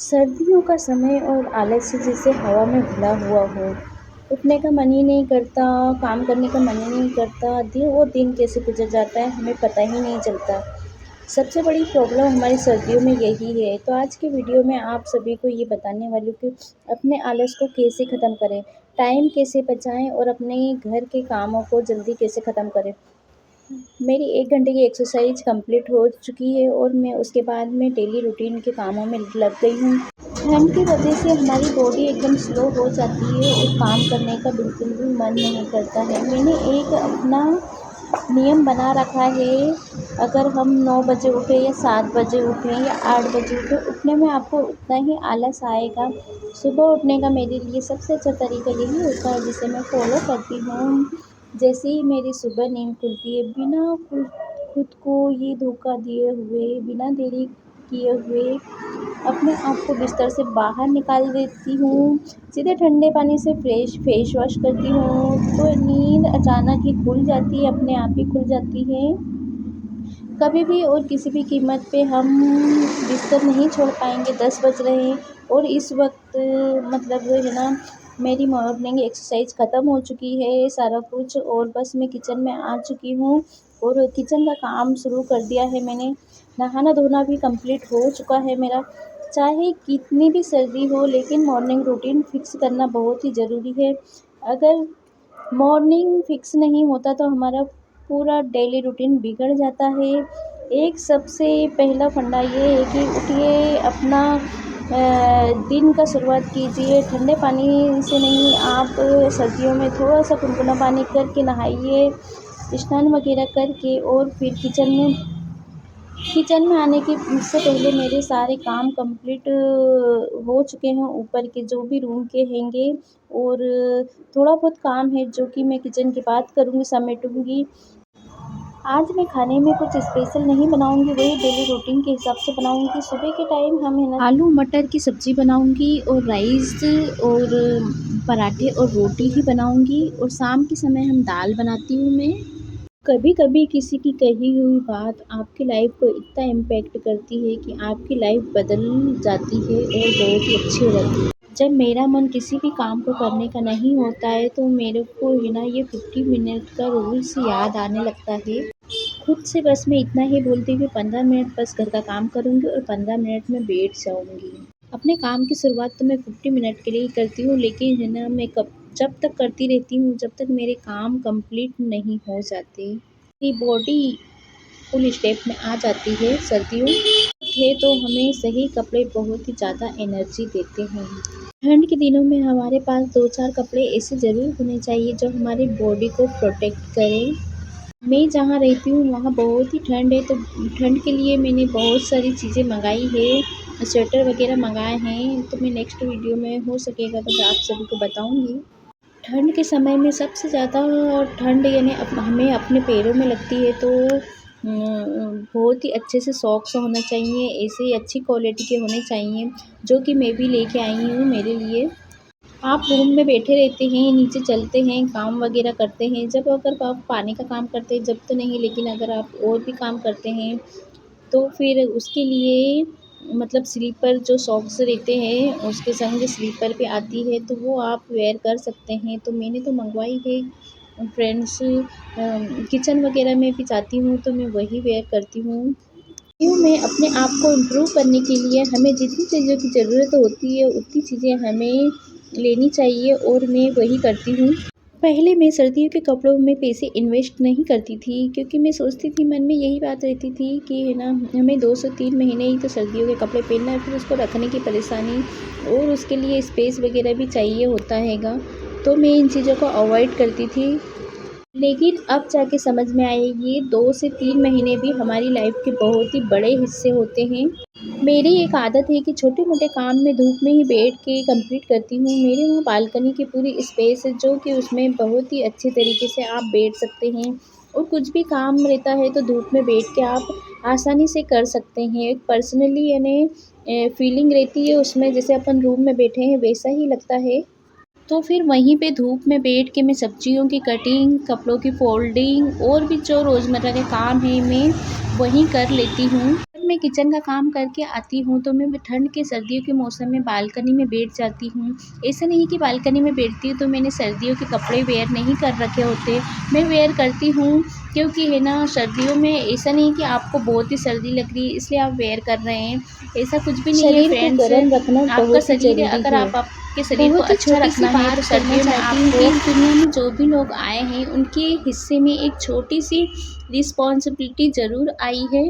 सर्दियों का समय और आलस्य जैसे हवा में घुला हुआ हो। उठने का मन ही नहीं करता, काम करने का मन ही नहीं करता, दिन और दिन कैसे गुज़र जाता है हमें पता ही नहीं चलता। सबसे बड़ी प्रॉब्लम हमारी सर्दियों में यही है। तो आज की वीडियो में आप सभी को ये बताने वाली हूँ कि अपने आलस को कैसे ख़त्म करें, टाइम कैसे बचाएँ और अपने घर के कामों को जल्दी कैसे ख़त्म करें। मेरी 1 घंटे की एक्सरसाइज कंप्लीट हो चुकी है और मैं उसके बाद में डेली रूटीन के कामों में लग गई हूँ। ठंड की वजह से हमारी बॉडी एकदम स्लो हो जाती है और काम करने का बिल्कुल भी मन नहीं करता है। मैंने एक अपना नियम बना रखा है, अगर हम 9 बजे उठें या 7 बजे उठें या 8 बजे उठें, उठने में आपको उतना ही आलस आएगा। सुबह उठने का मेरे लिए सबसे अच्छा तरीका यही होता है जिसे मैं फ़ॉलो करती हूँ। जैसे ही मेरी सुबह नींद खुलती है, बिना खुद को ये धोखा दिए हुए, बिना देरी किए हुए अपने आप को बिस्तर से बाहर निकाल देती हूँ। सीधे ठंडे पानी से फेस वॉश करती हूँ, तो नींद अचानक ही खुल जाती है, अपने आप ही खुल जाती है। कभी भी और किसी भी कीमत पे हम बिस्तर नहीं छोड़ पाएंगे। 10 बज रहे हैं और इस वक्त मतलब है ना, मेरी मॉर्निंग एक्सरसाइज ख़त्म हो चुकी है सारा कुछ, और बस मैं किचन में आ चुकी हूँ और किचन का काम शुरू कर दिया है मैंने। नहाना धोना भी कंप्लीट हो चुका है मेरा। चाहे कितनी भी सर्दी हो, लेकिन मॉर्निंग रूटीन फिक्स करना बहुत ही ज़रूरी है। अगर मॉर्निंग फिक्स नहीं होता तो हमारा पूरा डेली रूटीन बिगड़ जाता है। एक सबसे पहला फंडा ये है कि उठिए, अपना दिन का शुरुआत कीजिए ठंडे पानी से नहीं, आप सर्दियों में थोड़ा-सा गुनगुना पानी करके नहाइए, स्नान वगैरह करके, और फिर किचन में आने की से पहले मेरे सारे काम कंप्लीट हो चुके हैं, ऊपर के जो भी रूम के हैंगे, और थोड़ा बहुत काम है जो कि मैं किचन की बात करूँगी, समेटूँगी। आज मैं खाने में कुछ स्पेशल नहीं बनाऊँगी, वही डेली रूटीन के हिसाब से बनाऊँगी। सुबह के टाइम हम है ना आलू मटर की सब्ज़ी बनाऊँगी और राइस और पराठे और रोटी ही बनाऊँगी, और शाम के समय हम दाल बनाती हूँ मैं। कभी-कभी किसी की कही हुई बात आपकी लाइफ को इतना इम्पैक्ट करती है कि आपकी लाइफ बदल जाती है और बहुत ही अच्छी हो जाती है। जब मेरा मन किसी भी काम को करने का नहीं होता है तो मेरे को है ना ये 50 मिनट का रूल्स याद आने लगता है। खुद से बस मैं इतना ही बोलती हूँ कि 15 मिनट बस घर का काम करूँगी और 15 मिनट में बैठ जाऊँगी। अपने काम की शुरुआत तो मैं 50 मिनट के लिए ही करती हूँ, लेकिन है ना मैं जब तक करती रहती हूँ जब तक मेरे काम कंप्लीट नहीं हो जाते। मेरी बॉडी फुल स्टेप में आ जाती है। सर्दियों है तो हमें सही कपड़े बहुत ही ज़्यादा एनर्जी देते हैं। ठंड के दिनों में हमारे पास 2-4 कपड़े ऐसे ज़रूर होने चाहिए जो हमारी बॉडी को प्रोटेक्ट करें। मैं जहाँ रहती हूँ वहाँ बहुत ही ठंड है, तो ठंड के लिए मैंने बहुत सारी चीज़ें मंगाई है, स्वेटर वगैरह मंगाए हैं, तो मैं नेक्स्ट वीडियो में हो सकेगा तो मैं आप सभी को बताऊँगी। ठंड के समय में सबसे ज़्यादा ठंड यानी हमें अपने पैरों में लगती है, तो बहुत ही अच्छे से सॉक्स होना चाहिए, ऐसे ही अच्छी क्वालिटी के होने चाहिए, जो कि मैं भी लेके आई हूँ मेरे लिए। आप रूम में बैठे रहते हैं, नीचे चलते हैं, काम वगैरह करते हैं, जब अगर आप पानी का काम करते हैं जब तो नहीं, लेकिन अगर आप और भी काम करते हैं तो फिर उसके लिए मतलब स्लीपर जो सॉक्स रहते हैं उसके संग स्लीपर भी आती है, तो वो आप वेयर कर सकते हैं। तो मैंने तो मंगवाई है। फ्रेंड्स, किचन वगैरह में भी जाती हूँ तो मैं वही वेयर करती हूँ। यूँ में अपने आप को इम्प्रूव करने के लिए हमें जितनी चीज़ों की ज़रूरत होती है उतनी चीज़ें हमें लेनी चाहिए, और मैं वही करती हूँ। पहले मैं सर्दियों के कपड़ों में पैसे इन्वेस्ट नहीं करती थी, क्योंकि मैं सोचती थी, मन में यही बात रहती थी कि है ना हमें 2 से 3 महीने ही तो सर्दियों के कपड़े पहनना है, फिर उसको रखने की परेशानी और उसके लिए स्पेस वगैरह भी चाहिए होता हैगा, तो मैं इन चीज़ों को अवॉइड करती थी। लेकिन अब जाके समझ में आया ये 2 से 3 महीने भी हमारी लाइफ के बहुत ही बड़े हिस्से होते हैं। मेरी एक आदत है कि छोटे-मोटे काम मैं धूप में ही बैठ के कंप्लीट करती हूँ। मेरे वहाँ बालकनी की पूरी स्पेस है, जो कि उसमें बहुत ही अच्छे तरीके से आप बैठ सकते हैं, और कुछ भी काम रहता है तो धूप में बैठ के आप आसानी से कर सकते हैं। एक पर्सनली यानी फीलिंग रहती है उसमें, जैसे अपन रूम में बैठे हैं वैसा ही लगता है। तो फिर वहीं पे धूप में बैठ के मैं सब्जियों की कटिंग, कपड़ों की फ़ोल्डिंग और भी जो रोज़मर्रा के काम हैं मैं वहीं कर लेती हूँ। मैं किचन का काम करके आती हूँ तो मैं ठंड के सर्दियों के मौसम में बालकनी में बैठ जाती हूँ। ऐसा नहीं कि बालकनी में बैठती हूँ तो मैंने सर्दियों के कपड़े वेयर नहीं कर रखे होते, मैं वेयर करती हूँ क्योंकि है ना सर्दियों में ऐसा नहीं कि आपको बहुत ही सर्दी लग रही है इसलिए आप वेयर कर रहे हैं, ऐसा कुछ भी नहीं है शरीर को फ्रेंड्स। गर्म रखना आपका बहुत ही शरीर है, ज़रूरी अगर है। आप आपके शरीर को बहुत ही अच्छा छोटी सी रखना है तो बात करना सर्दियों में चाहती हूँ आपको कि दुनिया में जो भी लोग आए हैं उनके हिस्से में एक छोटी सी रिस्पॉन्सिबिलिटी ज़रूर आई है।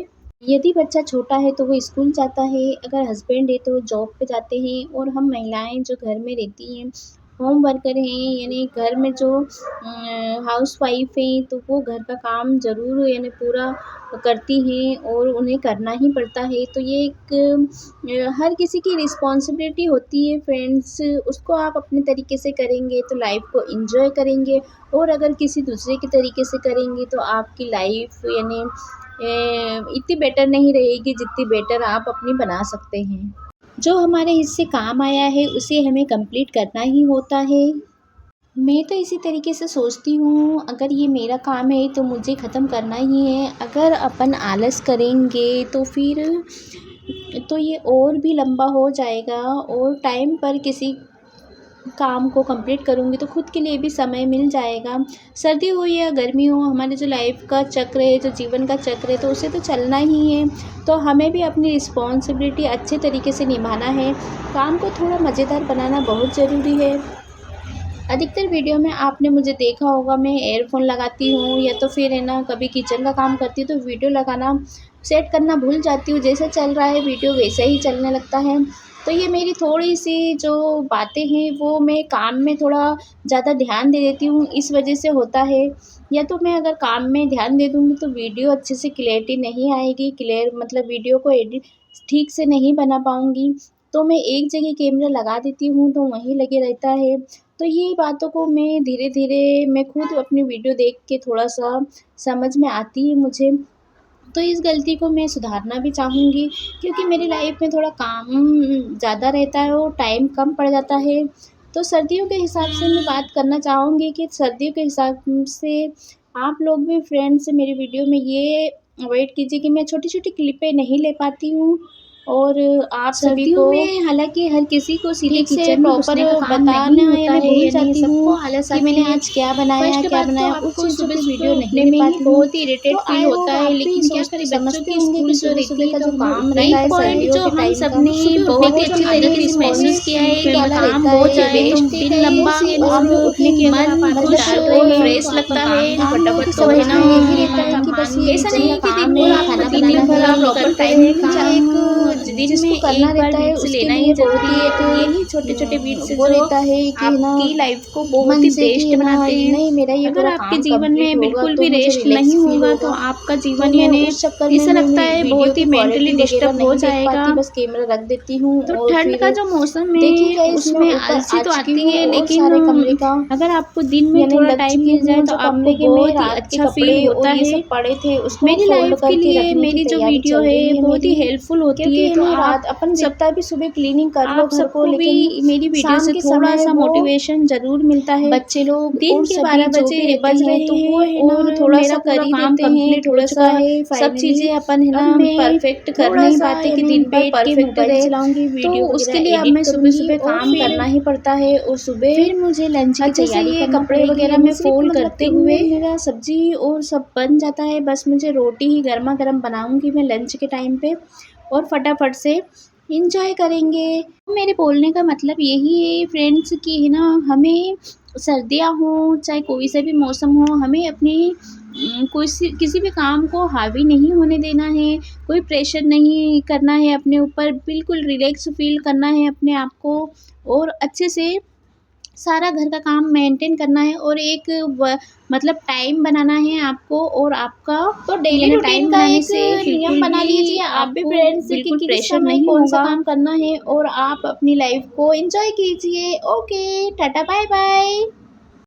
यदि बच्चा छोटा है तो वो स्कूल जाता है, अगर हस्बैंड है तो जॉब पे जाते हैं और हम महिलाएं जो घर में रहती हैं, होम वर्कर हैं यानी घर में जो हाउसवाइफ हैं तो वो घर का काम ज़रूर यानी पूरा करती हैं और उन्हें करना ही पड़ता है। तो ये एक हर किसी की रिस्पॉन्सिबिलिटी होती है फ्रेंड्स, उसको आप अपने तरीके से करेंगे तो लाइफ को एंजॉय करेंगे और अगर किसी दूसरे के तरीके से करेंगे तो आपकी लाइफ यानी इतनी बेटर नहीं रहेगी जितनी बेटर आप अपनी बना सकते हैं। जो हमारे हिस्से काम आया है उसे हमें कंप्लीट करना ही होता है। मैं तो इसी तरीके से सोचती हूँ अगर ये मेरा काम है तो मुझे ख़त्म करना ही है, अगर अपन आलस करेंगे तो फिर तो ये और भी लंबा हो जाएगा और टाइम पर किसी काम को कंप्लीट करूँगी तो खुद के लिए भी समय मिल जाएगा। सर्दी हो या गर्मी हो, हमारे जो लाइफ का चक्र है, जो जीवन का चक्र है तो उसे तो चलना ही है। तो हमें भी अपनी रिस्पॉन्सिबिलिटी अच्छे तरीके से निभाना है, काम को थोड़ा मज़ेदार बनाना बहुत ज़रूरी है। अधिकतर वीडियो में आपने मुझे देखा होगा मैं एयरफ़ोन लगाती हूँ या तो फिर है ना कभी किचन का काम करती हूँ तो वीडियो लगाना सेट करना भूल जाती हूँ, जैसा चल रहा है वीडियो वैसा ही चलने लगता है। तो ये मेरी थोड़ी-सी जो बातें हैं वो मैं काम में थोड़ा ज़्यादा ध्यान दे देती हूँ, इस वजह से होता है। या तो मैं अगर काम में ध्यान दे दूँगी तो वीडियो अच्छे से क्लैरिटी नहीं आएगी, क्लियर मतलब वीडियो को एडिट ठीक से नहीं बना पाऊँगी। तो मैं एक जगह कैमरा लगा देती हूँ तो वहीं लगे रहता है। तो ये बातों को मैं धीरे-धीरे मैं खुद अपनी वीडियो देख के थोड़ा-सा समझ में आती है मुझे। तो इस गलती को मैं सुधारना भी चाहूँगी क्योंकि मेरी लाइफ में थोड़ा काम ज़्यादा रहता है और टाइम कम पड़ जाता है। तो सर्दियों के हिसाब से मैं बात करना चाहूँगी कि सर्दियों के हिसाब से आप लोग भी फ्रेंड्स मेरी वीडियो में ये अवॉइड कीजिए कि मैं छोटी-छोटी क्लिपें नहीं ले पाती हूँ और आप सभी सर्दियों को में हालाँकि हर किसी को सीधे ठीक से किचन में प्रॉपर घुसने का काम नहीं बताना होता या मैं है, भूल यानी जाती सबको हूँ आलस कि आती मैंने है। आज क्या फर्स्ट बात तो बनाया, उस आपको चीज़ों की सुबह-सुबह वीडियो नहीं उठने ले में ही पाती हूँ। बहुत ही इरिटेट तो फ़ील आई होप होता है, आप भी लेकिन क्या करें बच्चों समझते की होंगे कि स्कूल जो सुबह-सुबह रहती है का तो जो काम रहता लाइफ है पॉइंट सर्दियों जो के हम टाइम का, सबने सुबह उठने बहुत के ही बाद अच्छी हमें तरीके किसी से चीज़ महसूस में किया है कि अगर निकाला काम रहता हो है, जाए तो बेस्ट ठीक दिन है ये लंबा सी है और सुबह उठने के अगर आप मन आदत खुश डाल रहे और हैं फ्रेश तो लगता आपका है, आम लोगों की तो है समझ ना में यही रहता है कि बस ये ऐसा किचन नहीं का है कि काम दिन है, भर आपको खाना दिन बनाना भर है, आप प्रॉपर करते टाइम हैं का काम, दिन में जिसको करना एक बार रहता है बीट्स उसके लेना ही लिए बहुत ज़रूरी ही है। एक तो यही छोटे-छोटे बीट्स वो जो रहता है कि है ना आपकी लाइफ को बहुत मन ही से कि बेस्ट है ना बनाते हैं। नहीं मेरा ये अगर पूरा आपके काम जीवन कंप्लीट में होगा बिल्कुल तो भी मुझे रेस्ट रिलैक्स नहीं फील होगा तो होगा। आपका तो जीवन मैं यानी उस चक्कर में ऐसा मैं लगता है वीडियो बहुत की ही मेंटली क्वालिटी वगैरह डिस्टर्ब हो नहीं देख जाएगा। पाती, बस कैमरा रख देती हूँ तो और ठंड फिर का जो मौसम देखिए है गाइस मैं उसमें ऊपर आलसी आ तो चुकी आती हूँ है और लेकिन सारे कमरे का अगर आपको दिन में यानी थोड़ा लग टाइम चुकी मिल जाए हूँ, तो जो आपको कमरे के मैं बहुत ही रात के अच्छा फ़ील कपड़े होता और ये है। सब पड़े थे उसको मेरी फोल्ड लाइफ के करके लिए रखने की मेरी जो तैयारी वीडियो चल है रही है बहुत ही मेरी। हेल्पफुल होती क्योंकि है है तो ना आप रात अपन सब जितना भी सुबह क्लीनिंग कर लो आप घर को सबको भी लेकिन मेरी वीडियो शाम से के समय थोड़ा-सा वो मोटिवेशन ज़रूर मिलता है। बच्चे लोग दिन और के सभी 12 जो भी बजे रहते बज हैं रहे तो वो हैं है ना और थोड़ा-सा मेरा कर पूरा ही काम देते हैं, कंप्लीट हो थोड़ा-सा चुका है। सब फाइनली। चीज़ें अपन है अब ना मैं परफेक्ट कर नहीं थोड़ा-सा पाते कि यानी दिन भर बैठ के परफेक्ट मोबाइल रहे। चलाऊँगी, तो वीडियो उसके वगैरह लिए अब एडिट मैं करूँगी सुबह-सुबह और काम फिर करना ही पड़ता है और सुबह फिर मुझे लंच की अच्छे से तैयारी ये करना कपड़े पड़ेगी। वगैरह यानी में सिर्फ़ फ़ोल्ड मतलब करते 3 हुए मिनट मेरा सब्ज़ी और सब बन जाता है। बस मुझे रोटी ही गरमा-गरम बनाऊँगी मैं लंच के टाइम पे और फटाफट से एन्जॉय करेंगे। मेरे बोलने का मतलब यही है फ्रेंड्स कि है ना हमें सर्दियाँ हों चाहे कोई सा भी मौसम हो, हमें अपनी किसी भी काम को हावी नहीं होने देना है, कोई प्रेशर नहीं करना है अपने ऊपर, बिल्कुल रिलैक्स फ़ील करना है अपने आप को और अच्छे से सारा घर का काम मेंटेन करना है और एक मतलब टाइम बनाना है आपको और आपका तो डेली यानी रूटीन टाइम का बनाने एक से नियम बिल्कुल बना लीजिए भी आप भी आपको फ्रेंड्स कि बिल्कुल किस प्रेशर समय नहीं कौन सा होगा। काम करना है और आप अपनी लाइफ को एंजॉय कीजिए। Okay, tata bye bye.